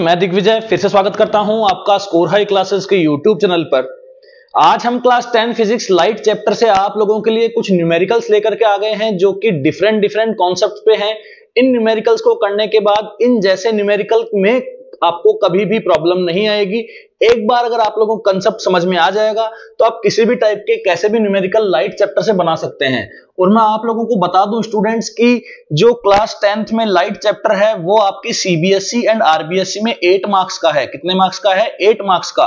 मैं दिग्विजय फिर से स्वागत करता हूं आपका स्कोर हाई क्लासेस के यूट्यूब चैनल पर। आज हम क्लास 10 फिजिक्स लाइट चैप्टर से आप लोगों के लिए कुछ न्यूमेरिकल्स लेकर के आ गए हैं जो कि डिफरेंट कॉन्सेप्ट पे हैं। इन न्यूमेरिकल्स को करने के बाद इन जैसे न्यूमेरिकल में आपको कभी भी प्रॉब्लम नहीं आएगी। एक बार अगर आप लोगों को कंसेप्ट समझ में आ जाएगा तो आप किसी भी टाइप के कैसे भी न्यूमेरिकल लाइट चैप्टर से बना सकते हैं। और मैं आप लोगों को बता दूं स्टूडेंट्स की जो क्लास 10th में लाइट चैप्टर है वो आपकी सीबीएसई एंड आरबीएसई में 8 मार्क्स का है। कितने मार्क्स का है? 8 मार्क्स का।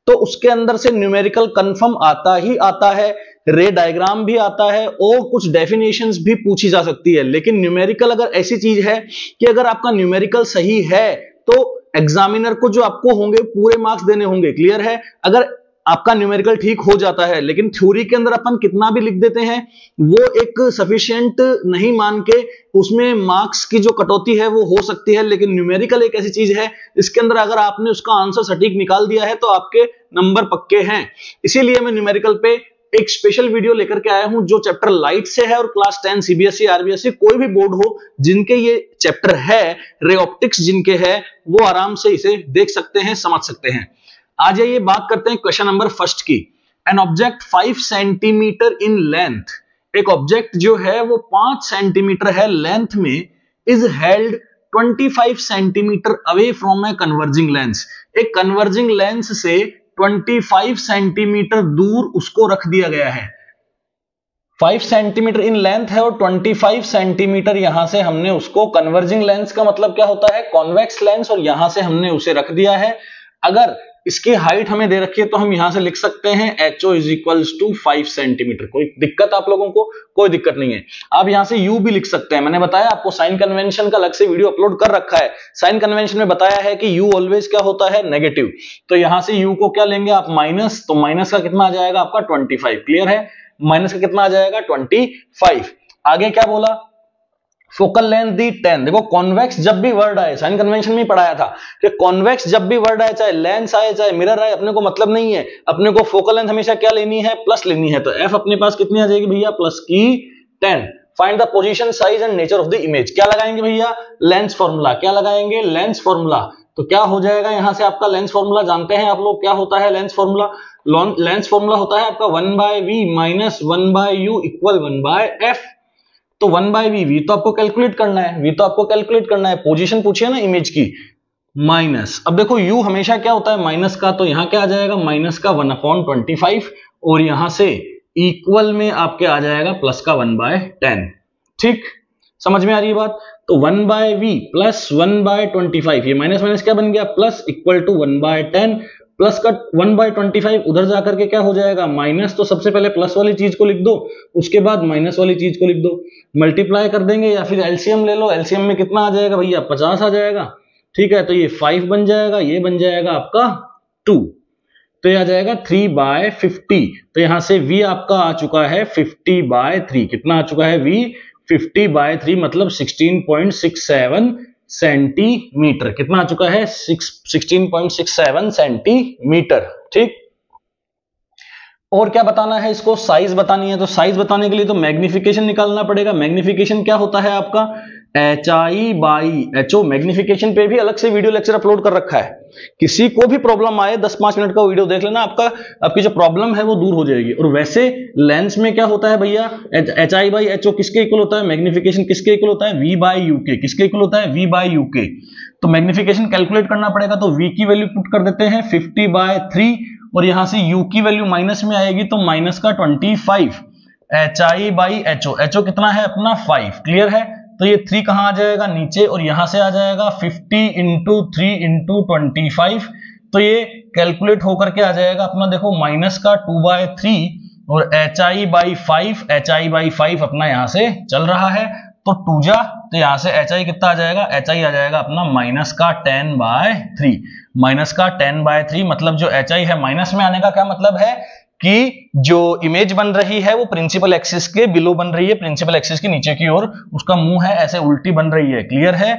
तो उसके अंदर से न्यूमेरिकल कंफर्म आता ही आता है, रे डायग्राम भी आता है और कुछ डेफिनेशंस भी पूछी जा सकती है। लेकिन न्यूमेरिकल अगर ऐसी चीज है कि अगर आपका न्यूमेरिकल सही है तो एग्जामिनर को जो आपको होंगे पूरे मार्क्स देने होंगे। क्लियर है? अगर आपका न्यूमेरिकल ठीक हो जाता है, लेकिन थ्योरी के अंदर अपन कितना भी लिख देते हैं वो एक सफिशिएंट नहीं मान के उसमें मार्क्स की जो कटौती है वो हो सकती है। लेकिन न्यूमेरिकल एक ऐसी चीज है इसके अंदर अगर आपने उसका आंसर सटीक निकाल दिया है तो आपके नंबर पक्के हैं। इसीलिए मैं न्यूमेरिकल पे एक स्पेशल वीडियो लेकर के आया हूं जो चैप्टर लाइट से है। और क्लास 10 सीबीएसई आरबीएसई कोई भी बोर्ड हो जिनके ये चैप्टर है, रे ऑप्टिक्स जिनके है, वो आराम से इसे देख सकते हैं, समझ सकते हैं। आज ये बात करते हैं क्वेश्चन नंबर फर्स्ट की। An object 5 centimetre in length, एक ऑब्जेक्ट जो है वो 5 सेंटीमीटर है लेंथ में, is held 25 centimetre away from a converging lens. एक कन्वर्जिंग लेंस से 25 सेंटीमीटर दूर उसको रख दिया गया है। 5 सेंटीमीटर इन लेंथ है और 25 सेंटीमीटर यहां से हमने उसको, कन्वर्जिंग लेंस का मतलब क्या होता है? कॉन्वेक्स लेंस, और यहां से हमने उसे रख दिया है। अगर इसकी हाइट हमें दे रखी है तो हम यहां से लिख सकते हैं HO is equals to 5 centimetre. कोई दिक्कत आप लोगों को? कोई दिक्कत नहीं है। आप यहां से U भी लिख सकते हैं। मैंने बताया आपको साइन कन्वेंशन का अलग से वीडियो अपलोड कर रखा है। साइन कन्वेंशन में बताया है कि U ऑलवेज क्या होता है? नेगेटिव। तो यहां से U को क्या लेंगे आप? माइनस। तो माइनस का कितना आ जाएगा आपका? 25। क्लियर है? माइनस का कितना आ जाएगा? 25। आगे क्या बोला? फोकल लेंथ दी 10। देखो कॉन्वेक्स जब भी वर्ड आए, साइन कन्वेंशन में पढ़ाया था कि कॉन्वेक्स जब भी वर्ड आए, चाहे लेंस आए चाहे मिरर आए, अपने को मतलब नहीं है। अपने को फोकल लेंथ हमेशा क्या लेनी है? प्लस लेनी है। तो एफ अपने पास कितनी आ जाएगी भैया? प्लस की 10। Find the position, size and nature of the image. क्या लगाएंगे भैया? Lens formula. क्या लगाएंगे? Lens formula. तो क्या हो जाएगा यहां से आपका लेंस फॉर्मूला? जानते हैं आप लोग क्या होता है लेंस फॉर्मूला? लेंस फॉर्मूला होता है आपका 1/v minus 1/u equal 1/f। तो 1/v, v तो आपको कैलकुलेट करना है, v तो आपको कैलकुलेट करना है। पोजीशन पूछिए ना इमेज की, माइनस। अब देखो u हमेशा क्या होता है? माइनस का। तो यहां क्या आ जाएगा? माइनस का 1/25 और यहां से इक्वल में आपके आ जाएगा प्लस का 1/10। ठीक, समझ में आ रही है बात? तो 1/v प्लस 1/25, ये माइनस माइनस क्या बन गया? Plus, equal to 1/10। प्लस का 1/25 उधर जाकर के क्या हो जाएगा? माइनस। तो सबसे पहले प्लस वाली चीज को लिख दो, उसके बाद माइनस वाली चीज को लिख दो। मल्टीप्लाई कर देंगे या फिर एलसीएम ले लो। एलसीएम में कितना आ जाएगा भैया? 50 आ जाएगा। ठीक है, तो ये 5 बन जाएगा, ये बन जाएगा आपका 2। तो ये आ जाएगा 3/50। तो यहां से v आपका आ चुका है 50/3। कितना आ चुका है v? 50/3 मतलब 16.67 सेंटीमीटर। कितना आ चुका है? 16.67 सेंटीमीटर। ठीक, और क्या बताना है इसको? साइज बतानी है। तो साइज बताने के लिए तो मैग्निफिकेशन निकालना पड़ेगा। मैग्निफिकेशन क्या होता है आपका? HI/HO। मैग्निफिकेशन पे भी अलग से वीडियो लेक्चर अपलोड कर रखा है। किसी को भी प्रॉब्लम आए 10-5 मिनट का वीडियो देख लेना, आपकी जो प्रॉब्लम है वो दूर हो जाएगी। और वैसे लेंस में क्या होता है भैया? HI/HO किसके इक्वल होता है? मैग्निफिकेशन किसके इक्वल होता है? V/UK। किसके इक्वल होता है? V/UK। तो मैग्निफिकेशन कैलकुलेट करना पड़ेगा। तो V की वैल्यू पुट कर देते हैं 50/3 और यहां से U की वैल्यू माइनस में आएगी तो माइनस का 25। HI/HO, HO कितना है अपना? 5। क्लियर है? तो ये 3 कहां आ जाएगा? नीचे। और यहां से आ जाएगा 50 इंटू 3 इंटू 25। तो ये कैलकुलेट होकर के आ जाएगा अपना, देखो माइनस का 2/3 और HI/5, HI/5 अपना यहां से चल रहा है। तो 2 जा, तो यहां से HI कितना आ जाएगा? HI आ जाएगा अपना माइनस का 10/3। माइनस का 10/3 मतलब जो HI है माइनस में आने का क्या मतलब है कि जो इमेज बन रही है वो प्रिंसिपल एक्सिस के बिलो बन रही है, प्रिंसिपल एक्सिस के नीचे की ओर उसका मुंह है, ऐसे उल्टी बन रही है। क्लियर है?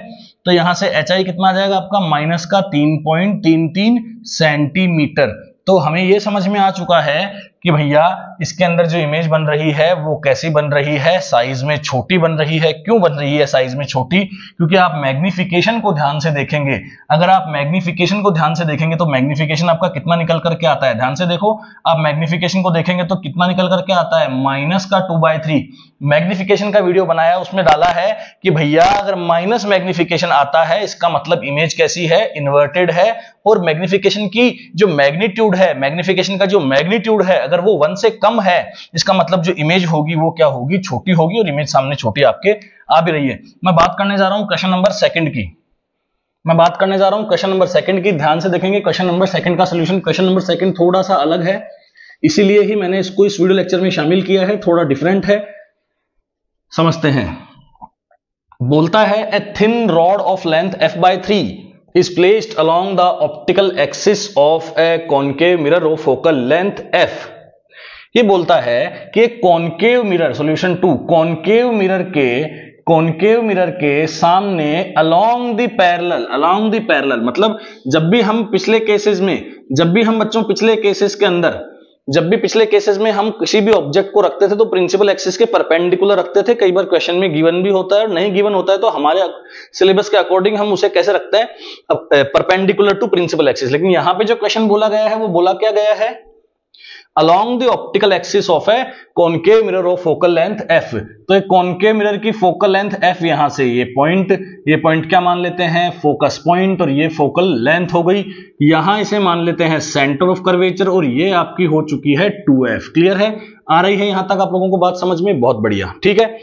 तो यहां से HI कितना आ जाएगा आपका? माइनस का 3.33 सेंटीमीटर। तो हमें यह समझ में आ चुका है कि भैया इसके अंदर जो इमेज बन रही है वो कैसी बन रही है, साइज में छोटी बन रही है। क्यों बन रही है साइज में छोटी? क्योंकि आप मैग्निफिकेशन को ध्यान से देखेंगे, अगर आप मैग्निफिकेशन को ध्यान से देखेंगे तो मैग्निफिकेशन आपका कितना निकल करके आता है, ध्यान से देखो, आप मैग्निफिकेशन को देखेंगे तो कितना निकल करके आता है, माइनस का 2/3। मैग्निफिकेशन का वीडियो बनाया, उसमें डाला है कि भैया अगर माइनस मैग्निफिकेशन आता है इसका मतलब इमेज कैसी है, इन्वर्टेड है। और मैग्निफिकेशन की जो मैग्नीट्यूड है, मैग्निफिकेशन का जो मैग्नीट्यूड है, अगर वो 1 से कम है इसका मतलब जो इमेज होगी वो क्या होगी, छोटी होगी, और इमेज सामने छोटी आपके आ भी रही है। मैं बात करने जा रहा हूं क्वेश्चन नंबर सेकंड की, मैं बात करने जा रहा हूं क्वेश्चन नंबर सेकंड की। ध्यान से देखेंगे क्वेश्चन नंबर सेकंड का सॉल्यूशन। क्वेश्चन नंबर सेकंड थोड़ा सा अलग है, इसीलिए ही मैंने इसको इस वीडियो लेक्चर में शामिल किया है, थोड़ा डिफरेंट है, समझते हैं। बोलता है a thin rod of length f/3 is placed along the optical axis of a concave mirror of focal length f। ये बोलता है कि एक concave mirror, solution 2, concave mirror के सामने along the parallel, मतलब जब भी हम पिछले केसेस में हम किसी भी ऑब्जेक्ट को रखते थे तो प्रिंसिपल एक्सिस के परपेंडिकुलर रखते थे। कई बार क्वेश्चन में गिवन भी होता है और नहीं गिवन होता है तो हमारे सिलेबस के अकॉर्डिंग हम उसे कैसे रखते हैं, परपेंडिकुलर टू प्रिंसिपल एक्सिस। लेकिन यहां पे जो क्वेश्चन बोला गया है वो बोला क्या गया है, along the optical axis of a concave mirror of focal length f। तो एक कॉन्केव मिरर की फोकल लेंथ f, यहां से ये पॉइंट क्या मान लेते हैं, फोकस पॉइंट, और ये फोकल लेंथ हो गई। यहां इसे मान लेते हैं सेंटर ऑफ कर्वेचर, और ये आपकी हो चुकी है 2f। क्लियर है, आ रही है यहां तक आप लोगों को बात समझ में? बहुत बढ़िया, ठीक है।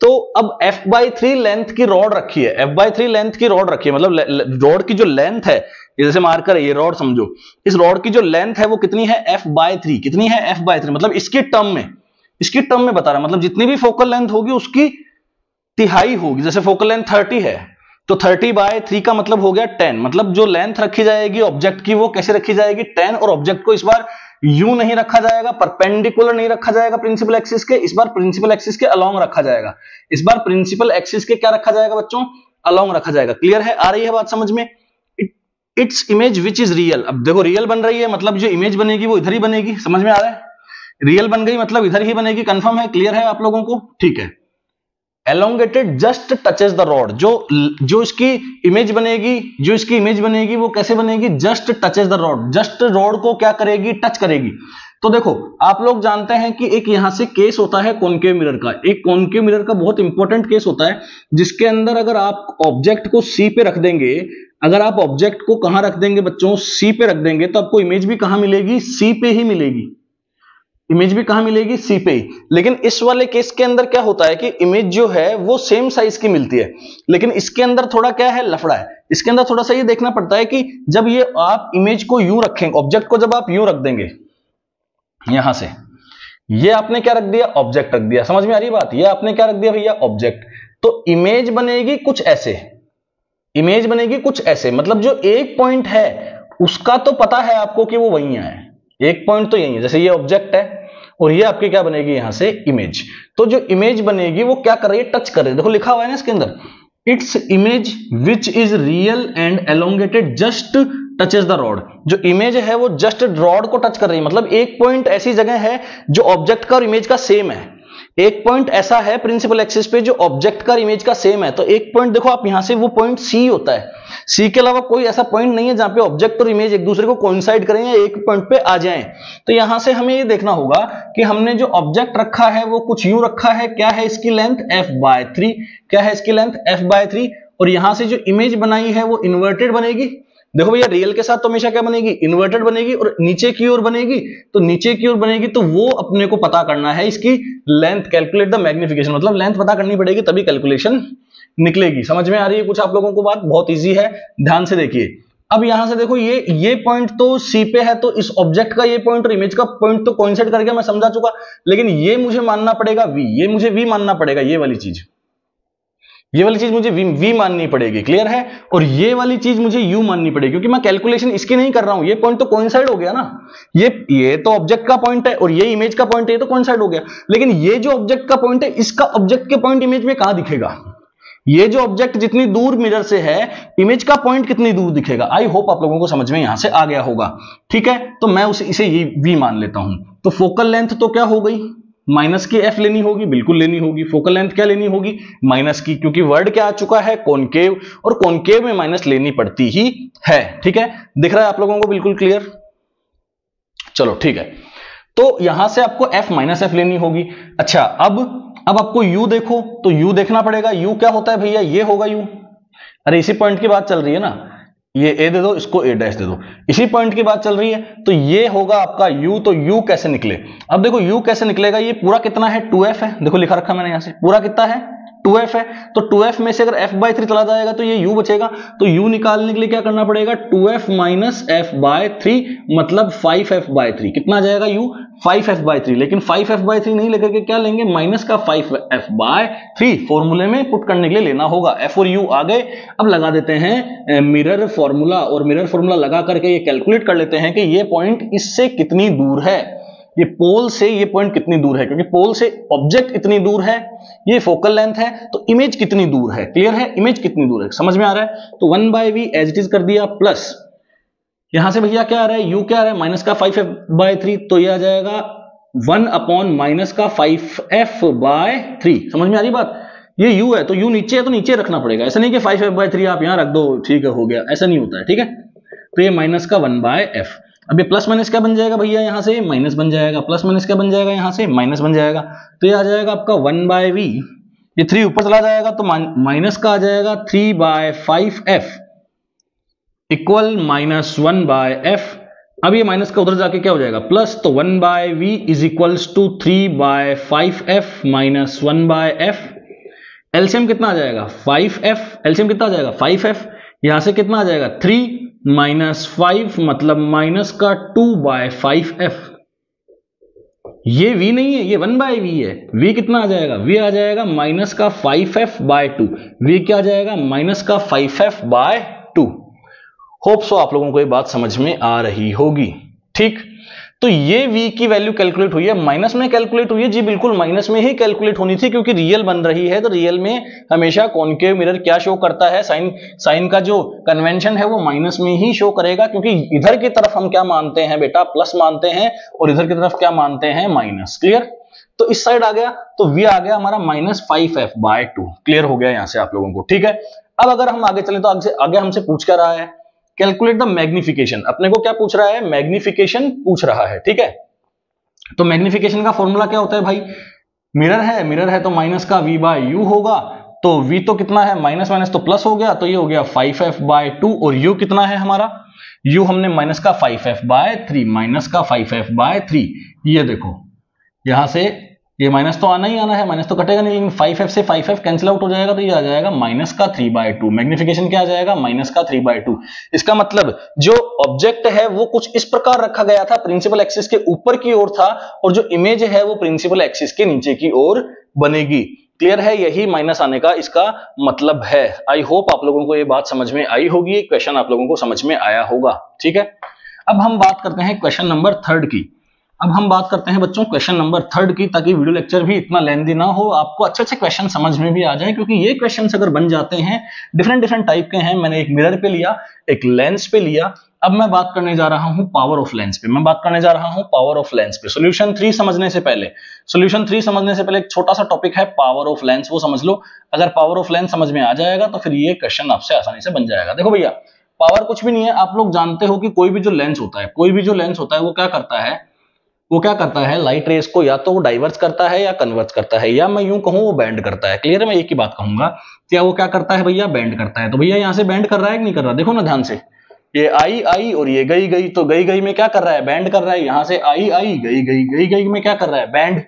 तो अब f/3 लेंथ की रॉड रखी है, f/3 लेंथ की रॉड रखी है, मतलब रॉड की जो लेंथ है, जैसे मार्कर है ये रॉड समझो, इस रॉड की जो लेंथ है वो कितनी है, f/3। कितनी है, f/3, मतलब इसकी टर्म में बता रहा है, मतलब जितनी भी फोकल लेंथ होगी उसकी तिहाई होगी। जैसे फोकल लेंथ 30 है तो 30/3 का मतलब हो गया 10, मतलब जो लेंथ रखी जाएगी ऑब्जेक्ट की वो कैसे रखी जाएगी, 10। और ऑब्जेक्ट को इस बार यूं नहीं रखा जाएगा, परपेंडिकुलर नहीं रखा जाएगा प्रिंसिपल एक्सिस के, इस बार प्रिंसिपल एक्सिस के अलोंग रखा जाएगा। इस बार प्रिंसिपल एक्सिस के क्या रखा जाएगा बच्चों, अलोंग रखा जाएगा। क्लियर है, आ रही है बात समझ में? Its image which is real. अब देखो रियल बन रही है मतलब जो इमेज बनेगी वो इधर ही बनेगी, समझ में आ रहा है? रियल बन गई मतलब इधर ही बनेगी, कंफर्म है, क्लियर है आप लोगों को? ठीक है। Elongated just touches the rod, जो इसकी इमेज बनेगी वो कैसे बनेगी, just touches the rod, just rod को क्या करेगी, टच करेगी। तो देखो आप लोग जानते हैं कि एक यहां से केस होता है कॉन्केव मिरर का, एक कॉन्केव मिरर का बहुत इंपॉर्टेंट केस होता है जिसके अंदर अगर आप ऑब्जेक्ट को सी पे रख देंगे, अगर आप ऑब्जेक्ट को कहां रख देंगे बच्चों, सी पे रख देंगे, तो आपको इमेज भी कहां मिलेगी, सी पे ही मिलेगी, इमेज भी कहां मिलेगी, सी पे ही। लेकिन इस वाले केस के अंदर क्या होता है कि इमेज जो है वो सेम साइज की मिलती है, लेकिन इसके अंदर थोड़ा क्या है, लफड़ा है। इसके अंदर थोड़ा सा ये देखना पड़ता है कि जब ये आप इमेज को यूं रखेंगे, ऑब्जेक्ट को जब आप यूं रख देंगे, यहां से ये आपने क्या रख दिया, ऑब्जेक्ट रख दिया, समझ में आ रही बात? ये आपने क्या रख दिया भैया, ऑब्जेक्ट। तो इमेज बनेगी कुछ ऐसे, मतलब जो एक पॉइंट है उसका तो पता है आपको कि वो वहीं है, एक पॉइंट तो यही है। जैसे ये ऑब्जेक्ट है और ये आपकी क्या बनेगी यहां से, इमेज। तो जो इमेज बनेगी वो क्या कर रही है, टच कर रही है। देखो लिखा हुआ है ना इसके अंदर, its image which is real and elongated just touches the rod. जो इमेज है वो जस्ट रॉड को टच कर रही है, मतलब एक पॉइंट ऐसी जगह है जो ऑब्जेक्ट का और इमेज का सेम है। एक पॉइंट ऐसा है प्रिंसिपल एक्सिस पे जो ऑब्जेक्ट का इमेज का सेम है। तो एक पॉइंट देखो आप यहां से, वो पॉइंट सी होता है, सी के अलावा कोई ऐसा पॉइंट नहीं है जहां पे ऑब्जेक्ट और इमेज एक दूसरे को कोइंसाइड करें या एक पॉइंट पे आ जाएं। तो यहां से हमें ये देखना होगा कि हमने जो ऑब्जेक्ट रखा है वो कुछ यूं रखा है, क्या है इसकी लेंथ, f/3, क्या है इसकी लेंथ, f/3, और यहां से जो इमेज बनाई है वो इन्वर्टेड बनेगी। देखो भैया रियल के साथ तो हमेशा क्या बनेगी, इन्वर्टेड बनेगी, और नीचे की ओर बनेगी, तो नीचे की ओर बनेगी तो वो अपने को पता करना है इसकी लेंथ, कैलकुलेट द मैग्निफिकेशन, मतलब लेंथ पता करनी पड़ेगी तभी कैलकुलेशन निकलेगी। समझ में आ रही है कुछ आप लोगों को बात? बहुत इजी है, ध्यान से देखिए। अब यहां से देखो ये पॉइंट तो सी पे है, तो इस ऑब्जेक्ट का ये पॉइंट और इमेज का पॉइंट तो कोइंसाइड कर गया, मैं समझा चुका, लेकिन ये मुझे मानना पड़ेगा वी, ये मुझे वी मानना पड़ेगा, ये वाली चीज मुझे वी माननी पड़ेगी। क्लियर है? और ये वाली चीज मुझे यू माननी पड़ेगी, क्योंकि मैं कैलकुलेशन इसकी नहीं कर रहा हूं, ये पॉइंट तो कोइंसाइड हो गया ना, ये तो ऑब्जेक्ट का पॉइंट है और ये इमेज का पॉइंट है, ये तो कोइंसाइड हो गया। लेकिन ये जो ऑब्जेक्ट का पॉइंट है, इसका ऑब्जेक्ट के पॉइंट इमेज में कहां दिखेगा? ये जो ऑब्जेक्ट जितनी दूर मिरर से है, इमेज का पॉइंट कितनी दूर दिखेगा? आई होप आप लोगों को समझ में यहां से आ गया होगा। ठीक है, तो मैं इसे ये वी मान लेता हूं। तो फोकल लेंथ तो क्या हो गई, माइनस की एफ लेनी होगी, बिल्कुल लेनी होगी। फोकल लेंथ क्या लेनी होगी, माइनस की, क्योंकि वर्ड क्या आ चुका है, कॉनकेव, और कॉनकेव में माइनस लेनी पड़ती ही है। ठीक है, दिख रहा है आप लोगों को बिल्कुल क्लियर? चलो ठीक है, तो यहां से आपको एफ माइनस एफ लेनी होगी। अच्छा, अब आपको यू देखो, तो यू देखना पड़ेगा। यू क्या होता है भैया, ये होगा यू। अरे इसी पॉइंट की बात चल रही है ना, ये ए दे दो, इसको ए डैश दे दो, इसी पॉइंट की बात चल रही है। तो ये होगा आपका यू। तो यू कैसे निकले, अब देखो यू कैसे निकलेगा, ये पूरा कितना है, 2f है, देखो लिखा रखा मैंने यहां से, पूरा कितना है, 2f है। तो 2f में से अगर f/3 चला जाएगा तो ये u बचेगा। तो u निकालने के लिए क्या करना पड़ेगा, 2f माइनस f/3 मतलब 5f/3। कितना आ जाएगा u, 5f/3। लेकिन 5f/3 नहीं लेकर के क्या लेंगे, माइनस का 5f/3 फॉर्मूले में पुट करने के लिए लेना होगा। f और u आ गए। अब लगा देते हैं मिरर फॉर्मूला, और मिरर फॉर्मूला लगा करके ये कैलकुलेट कर लेते हैं कि ये पॉइंट इससे कितनी दूर है, ये पोल से ये पॉइंट कितनी दूर है, क्योंकि पोल से ऑब्जेक्ट इतनी दूर है, ये फोकल लेंथ है, तो इमेज कितनी दूर है, क्लियर है, इमेज कितनी दूर है, समझ में आ रहा है? तो 1/v एज इट इज कर दिया, प्लस यहां से भैया क्या आ रहा है, u क्या आ रहा है, माइनस का 5f/3, तो ये आ जाएगा 1 अपॉन माइनस का 5f/3। समझ में आ रही बात? ये u है तो u नीचे है तो नीचे रखना पड़ेगा, ऐसा नहीं कि 5f/3 आप यहां रख दो ठीक है हो गया, ऐसा नहीं होता है। ठीक है, तो ये माइनस का 1/f। अब ये प्लस माइनस क्या बन जाएगा भैया, यहां से माइनस बन जाएगा, प्लस माइनस क्या बन जाएगा, यहां से माइनस बन जाएगा। तो ये आ जाएगा आपका 1/v, ये 3 ऊपर चला जाएगा तो माइनस का आ जाएगा 3/5f इक्वल माइनस 1/f। अब ये माइनस का उधर जाके क्या हो जाएगा, प्लस, तो 1/v is equals to 3/5f minus 1/f। LCM कितना आ जाएगा, 5f, एलसीएम कितना आ जाएगा 5f, यहां से कितना आ जाएगा 3 माइनस 5 मतलब माइनस का 2/5f। ये v नहीं है, ये 1/v है। v कितना आ जाएगा, v आ जाएगा माइनस का 5f/2। v क्या आ जाएगा, माइनस का 5f/2। होप सो आप लोगों को ये बात समझ में आ रही होगी। ठीक, तो ये v की वैल्यू कैलकुलेट हुई है, माइनस में कैलकुलेट हुई है जी, बिल्कुल माइनस में ही कैलकुलेट होनी थी, क्योंकि रियल बन रही है। तो रियल में हमेशा कॉनकेव मिरर क्या शो करता है, साइन का जो कन्वेंशन है वो माइनस में ही शो करेगा, क्योंकि इधर की तरफ हम क्या मानते हैं बेटा, प्लस मानते हैं, और इधर की तरफ क्या मानते हैं, माइनस। क्लियर? तो इस साइड आ गया तो v आ गया हमारा माइनस 5f/2। क्लियर हो गया यहां से आप लोगों को? ठीक है, अब अगर हम आगे चले तो आगे हमसे पूछ क्या रहा है, कैलकुलेट द मैग्निफिकेशन। अपने को क्या पूछ रहा है, मैग्निफिकेशन पूछ रहा है। ठीक है, तो मैग्निफिकेशन का फॉर्मूला क्या होता है भाई, मिरर है तो माइनस का v/u होगा। तो v तो कितना है, माइनस माइनस तो प्लस हो गया, तो ये हो गया 5f/2, और u कितना है हमारा, u हमने माइनस का 5f/3, माइनस का 5f/3। ये देखो यहां से ये माइनस तो आना ही आना है, माइनस तो कटेगा नहीं, लेकिन 5f से 5f कैंसिल आउट हो जाएगा, तो ये आ जाएगा माइनस का 3/2। मैग्निफिकेशन क्या आ जाएगा, माइनस का 3/2। इसका मतलब जो ऑब्जेक्ट है वो कुछ इस प्रकार रखा गया था, प्रिंसिपल एक्सिस के ऊपर की ओर था, और जो इमेज है वो प्रिंसिपल एक्सिस के नीचे की ओर बनेगी। क्लियर है? यही माइनस आने का इसका मतलब है। आई होप आप लोगों को ये बात समझ में आई होगी, क्वेश्चन आप लोगों को समझ में आया होगा। ठीक है, अब हम बात करते हैं क्वेश्चन नंबर 3 की। अब हम बात करते हैं बच्चों क्वेश्चन नंबर 3 की, ताकि वीडियो लेक्चर भी इतना लेंथी ना हो, आपको अच्छे अच्छे क्वेश्चन समझ में भी आ जाए, क्योंकि ये क्वेश्चंस अगर बन जाते हैं डिफरेंट टाइप के हैं। मैंने एक मिरर पे लिया, एक लेंस पे लिया, अब मैं बात करने जा रहा हूं पावर ऑफ लेंस पे। मैं बात करने जा रहा हूं पावर ऑफ लेंस पे। सॉल्यूशन 3 समझने से पहले एक छोटा सा टॉपिक है पावर ऑफ लेंस, वो समझ लो। अगर पावर ऑफ लेंस समझ में आ जाएगा तो फिर ये क्वेश्चन आपसे आसानी से बन जाएगा। देखो भैया, पावर कुछ भी नहीं है, आप लोग जानते हो कि कोई भी जो लेंस होता है वो क्या करता है, लाइट रेस को या तो वो डाइवर्स करता है या कन्वर्स करता है, या मैं यूं कहूं वो बेंड करता है। क्लियर है? मैं एक ही बात कहूंगा, क्या वो क्या करता है भैया, बेंड करता है। तो भैया यहां से बेंड कर रहा है कि नहीं कर रहा, देखो ना ध्यान से, ये आई और ये गई, तो गई में क्या कर रहा है, बेंड कर रहा है। यहां से आई गई में क्या कर रहा है, बेंड।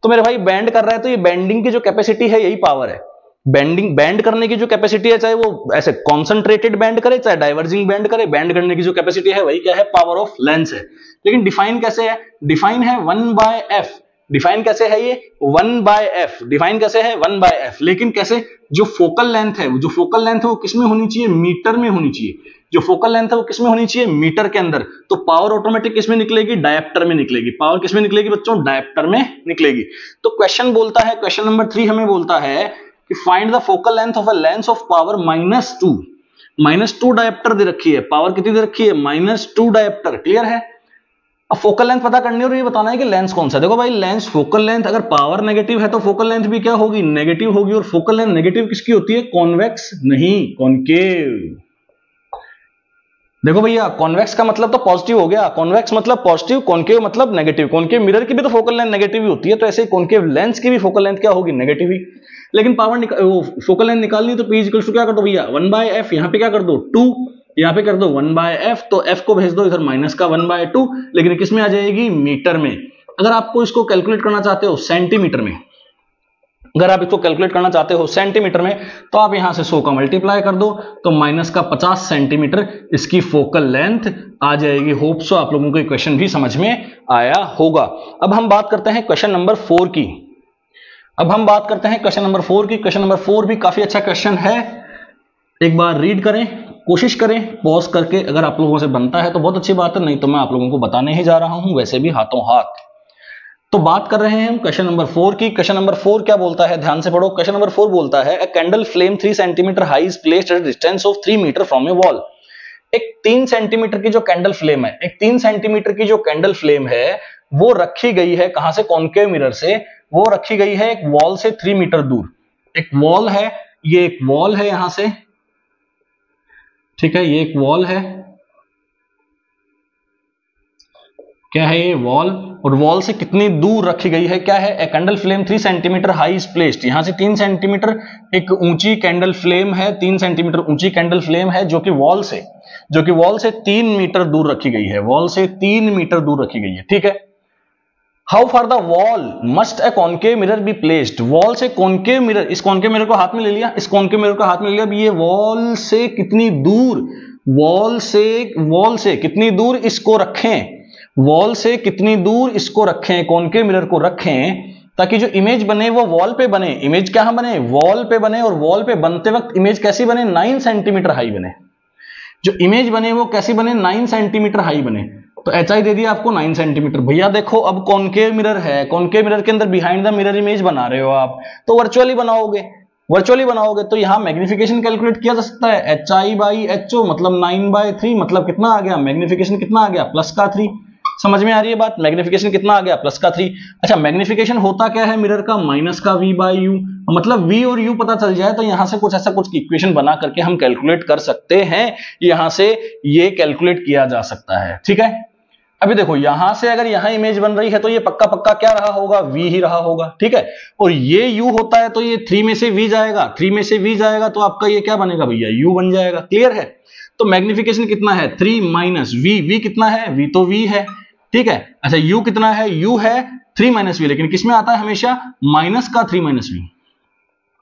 तो मेरे भाई बेंड कर रहा है, तो ये बेंडिंग की जो कैपेसिटी है यही पावर है। बेंड करने की जो कैपेसिटी है, चाहे वो ऐसे कॉन्सेंट्रेटेड बेंड करे चाहे डाइवर्जिंग बेंड करे, बेंड करने की जो कैपेसिटी है वही क्या है, पावर ऑफ लेंस है। लेकिन डिफाइन कैसे है, डिफाइन है 1/f। डिफाइन कैसे है ये, 1/f। डिफाइन कैसे है, 1/f। लेकिन कैसे, जो फोकल लेंथ है वो किसमें होनी चाहिए, मीटर में होनी चाहिए। जो फोकल लेंथ है वो किसमें होनी चाहिए, मीटर के अंदर। तो पावर ऑटोमेटिक किसमें निकलेगी, डायप्टर में निकलेगी। पावर किसमें निकलेगी बच्चों, डायप्टर में निकलेगी। तो क्वेश्चन बोलता है, क्वेश्चन नंबर 3 हमें बोलता है कि find the focal length of a lens of power -2 dioptre दे रखी है। पावर कितनी दे रखी है, -2 डायप्टर। क्लियर है? अब फोकल लेंथ पता करनी है और ये बताना है कि लेंस कौन सा। देखो भाई लेंस फोकल लेंथ अगर पावर नेगेटिव है तो फोकल लेंथ भी क्या होगी, नेगेटिव होगी। और फोकल लेंथ नेगेटिव किसकी होती है, कॉन्वेक्स नहीं कॉन्केव। देखो भैया कॉन्वेक्स का मतलब तो पॉजिटिव हो गया, कॉन्वेक्स मतलब पॉजिटिव, कॉन्केव मतलब नेगेटिव। कॉन्केव मिरर की भी तो फोकल लेंथ नेगेटिव ही होती है, तो ऐसे ही कॉन्केव लेंस की भी फोकल लेंथ क्या होगी, नेगेटिव ही। लेकिन पावर फोकल लेंथ निकालनी तो P इक्वल टू क्या कर दो भैया 1/f, यहां पे क्या कर दो 2, यहां पे कर दो 1/f, तो f को भेज दो इधर माइनस का 1/2, लेकिन किस में आ जाएगी, मीटर में। अगर आपको इसको कैलकुलेट करना चाहते हो सेंटीमीटर में, अगर आप इसको कैलकुलेट करना चाहते हो सेंटीमीटर में, तो आप यहां से 100 का मल्टीप्लाई कर दो, तो माइनस का 50 सेंटीमीटर इसकी फोकल लेंथ आ जाएगी। होप सो आप लोगों को क्वेश्चन भी समझ में आया होगा। अब हम बात करते हैं क्वेश्चन नंबर 4 की। अब हम बात करते हैं क्वेश्चन नंबर 4 की। क्वेश्चन नंबर 4 भी काफी अच्छा क्वेश्चन है, एक बार रीड करें, कोशिश करें पॉज करके, अगर आप लोगों से बनता है तो बहुत अच्छी बात है, नहीं तो मैं आप लोगों को बताने ही जा रहा हूं वैसे भी हाथों हाथ। तो बात कर रहे हैं हम क्वेश्चन नंबर 4 की। क्वेश्चन नंबर 4 क्या बोलता है, ध्यान से पढ़ो। क्वेश्चन नंबर 4 बोलता है, a candle flame 3 centimetre high is placed at distance of 3 metre from a wall. एक 3 सेंटीमीटर की जो कैंडल फ्लेम है, एक 3 सेंटीमीटर की जो कैंडल फ्लेम है वो रखी गई है कहां से, कॉन्केव मिरर से। वो रखी गई है एक वॉल से 3 मीटर दूर। एक वॉल है, ये एक वॉल है यहां से, ठीक है, ये एक वॉल है, क्या है ये वॉल, और वॉल से कितनी दूर रखी गई है, क्या है, a candle flame 3 centimetre high is placed. यहां से 3 सेंटीमीटर एक ऊंची कैंडल फ्लेम है, 3 सेंटीमीटर ऊंची कैंडल फ्लेम है जो कि वॉल से 3 मीटर दूर रखी गई है, वॉल से 3 मीटर दूर रखी गई है, ठीक है। How for the wall must a concave mirror be placed. Wall से कॉन्केव मिरर, इस कॉन्केव मिरर को हाथ में ले लिया, इस कॉन्केव मिरर को हाथ में ले लिया, अब ये वॉल से कितनी दूर, वॉल से कितनी दूर इसको रखें, वॉल से कितनी दूर इसको रखें, कॉन्केव मिरर को रखें, ताकि जो इमेज बने वो वॉल पे बने। इमेज क्या बने, वॉल पे बने, और वॉल पे बनते वक्त इमेज कैसी बने, 9 सेंटीमीटर हाई बने। जो इमेज बने वो कैसी बने, 9 सेंटीमीटर हाई बने। तो एचआई दे दिया आपको 9 सेंटीमीटर। भैया देखो अब कॉन्केव मिरर है, कॉन्केव मिरर के अंदर बिहाइंड द मिरर इमेज बना रहे हो आप, तो वर्चुअली बनाओगे तो यहां मैग्निफिकेशन कैलकुलेट किया जा सकता है, HI/HO मतलब 9/3, मतलब कितना आ गया, मैग्निफिकेशन कितना आ गया, प्लस का 3। समझ में आ रही है बात, मैग्निफिकेशन कितना आ गया, प्लस का 3। अच्छा मैग्निफिकेशन होता क्या है मिरर का, माइनस का V/U, मतलब V और U पता चल जाए तो यहां से कुछ ऐसा कुछ इक्वेशन बना करके हम कैलकुलेट कर सकते हैं, यहां से ये कैलकुलेट किया जा सकता है, ठीक है। अभी देखो यहां से अगर यहां इमेज बन रही है तो ये पक्का पक्का क्या रहा होगा, V ही रहा होगा, ठीक है। और ये U होता है तो ये 3 में से V जाएगा, 3 में से V जाएगा तो आपका ये क्या बनेगा भैया, U बन जाएगा, क्लियर है। तो मैग्निफिकेशन कितना है, 3 माइनस V कितना है, V तो V है, ठीक है। अच्छा U कितना है, U है 3 माइनस V, लेकिन किसमें आता है हमेशा, माइनस का 3 माइनस V।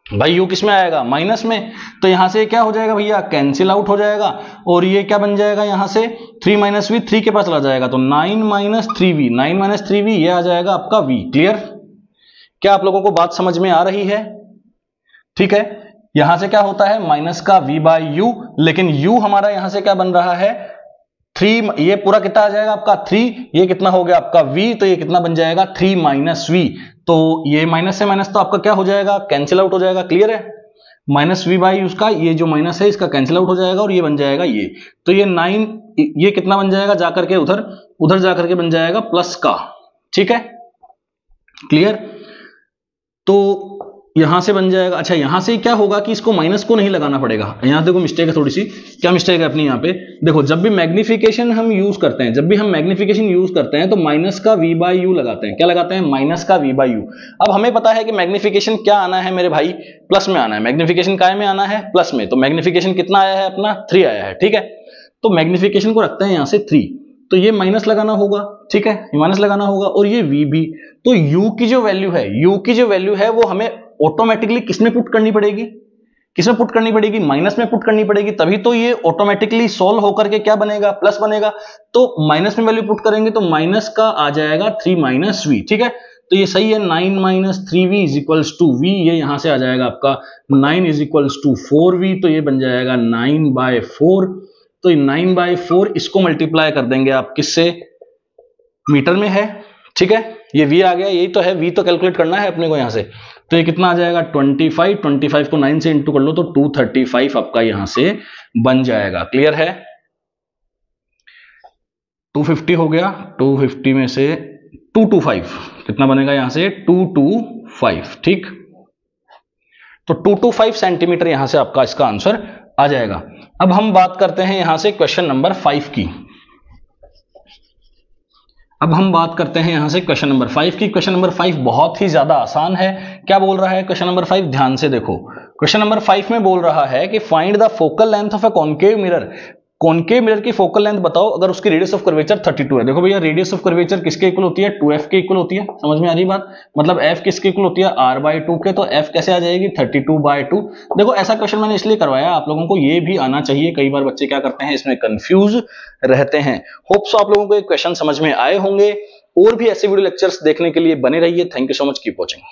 भाई U किसमें आएगा, माइनस में, तो यहां से क्या हो जाएगा भैया, कैंसिल आउट हो जाएगा, और ये क्या बन जाएगा, यहां से 3 माइनस V 3 के पास चला जाएगा, तो 9 माइनस 3V, 9 माइनस 3V ये आ जाएगा आपका V, क्लियर। क्या आप लोगों को बात समझ में आ रही है, ठीक है। यहां से क्या होता है, माइनस का V/U, लेकिन U हमारा यहां से क्या बन रहा है 3, ये पूरा कितना आ जाएगा आपका 3, ये कितना हो गया आपका V, तो ये कितना बन जाएगा 3 माइनस V, तो ये माइनस से माइनस तो आपका क्या हो जाएगा, कैंसिल आउट हो जाएगा, क्लियर है। माइनस V/U उसका, ये जो माइनस है इसका कैंसिल आउट हो जाएगा, और ये बन जाएगा ये, तो ये 9, ये कितना बन जाएगा जाकर के उधर जाकर के बन जाएगा प्लस का, ठीक है, क्लियर। तो यहां से बन जाएगा। अच्छा यहां से क्या होगा कि इसको माइनस को नहीं लगाना पड़ेगा, यहां देखो मिस्टेक है थोड़ी सी, क्या मिस्टेक है अपनी यहां पे देखो, जब भी मैग्निफिकेशन हम यूज करते हैं तो माइनस का V/U लगाते हैं, क्या लगाते हैं, माइनस का V/U। अब हमें पता है कि मैग्निफिकेशन क्या आना है मेरे भाई, प्लस में आना है, मैग्निफिकेशन काय में आना है, प्लस में, तो मैग्निफिकेशन कितना आया है अपना 3 आया है, ठीक है। तो मैग्निफिकेशन को रखते हैं यहां से 3, तो ये माइनस लगाना होगा, ठीक है, माइनस लगाना होगा, और ये V भी, तो U की जो वैल्यू है वो हमें ऑटोमेटिकली किसमें पुट करनी पड़ेगी, माइनस में पुट करनी पड़ेगी, तभी तो ये ऑटोमेटिकली सॉल्व होकर के क्या बनेगा, प्लस बनेगा। तो माइनस में वैल्यू पुट करेंगे तो माइनस का आ जाएगा 3 माइनस V, ठीक है। तो ये सही है, 9 minus 3V is equals to V, ये यहां से आ जाएगा आपका 9 इज इक्वल्स टू 4V, तो ये बन जाएगा 9/4, तो 9/4 इसको मल्टीप्लाई कर देंगे आप किससे, मीटर में है, ठीक है, ये V आ गया, यही तो है, V तो कैलकुलेट करना है अपने को यहां से, तो ये कितना आ जाएगा 25 को 9 से इंटू कर लो तो 235 आपका यहां से बन जाएगा, क्लियर है। 250 हो गया, 250 में से 225 कितना बनेगा यहां से 225, ठीक। तो 225 सेंटीमीटर यहां से आपका इसका आंसर आ जाएगा। अब हम बात करते हैं यहां से क्वेश्चन नंबर 5 की। अब हम बात करते हैं यहां से क्वेश्चन नंबर 5 की। क्वेश्चन नंबर 5 बहुत ही ज्यादा आसान है। क्या बोल रहा है क्वेश्चन नंबर 5, ध्यान से देखो। क्वेश्चन नंबर 5 में बोल रहा है कि find the focal length of a concave mirror. Concave mirror की फोकल लेंथ बताओ अगर उसकी रेडियस ऑफ कर्वेचर 32 है। देखो भैया, रेडियस ऑफ कर्वेचर किसके इक्वल होती है, 2f के इक्वल होती है। समझ में आ रही बात, मतलब f किसके इक्वल होती है, r/2 के। तो f कैसे आ जाएगी, 32/2। देखो ऐसा क्वेश्चन मैंने इसलिए करवाया, आप लोगों को ये भी आना चाहिए। कई बार बच्चे क्या करते हैं, इसमें कंफ्यूज रहते हैं। होप्स आप लोगों को ये क्वेश्चन समझ में आए होंगे। और भी ऐसे वीडियो लेक्चर्स देखने के लिए बने रहिए। Thank you so much, keep watching.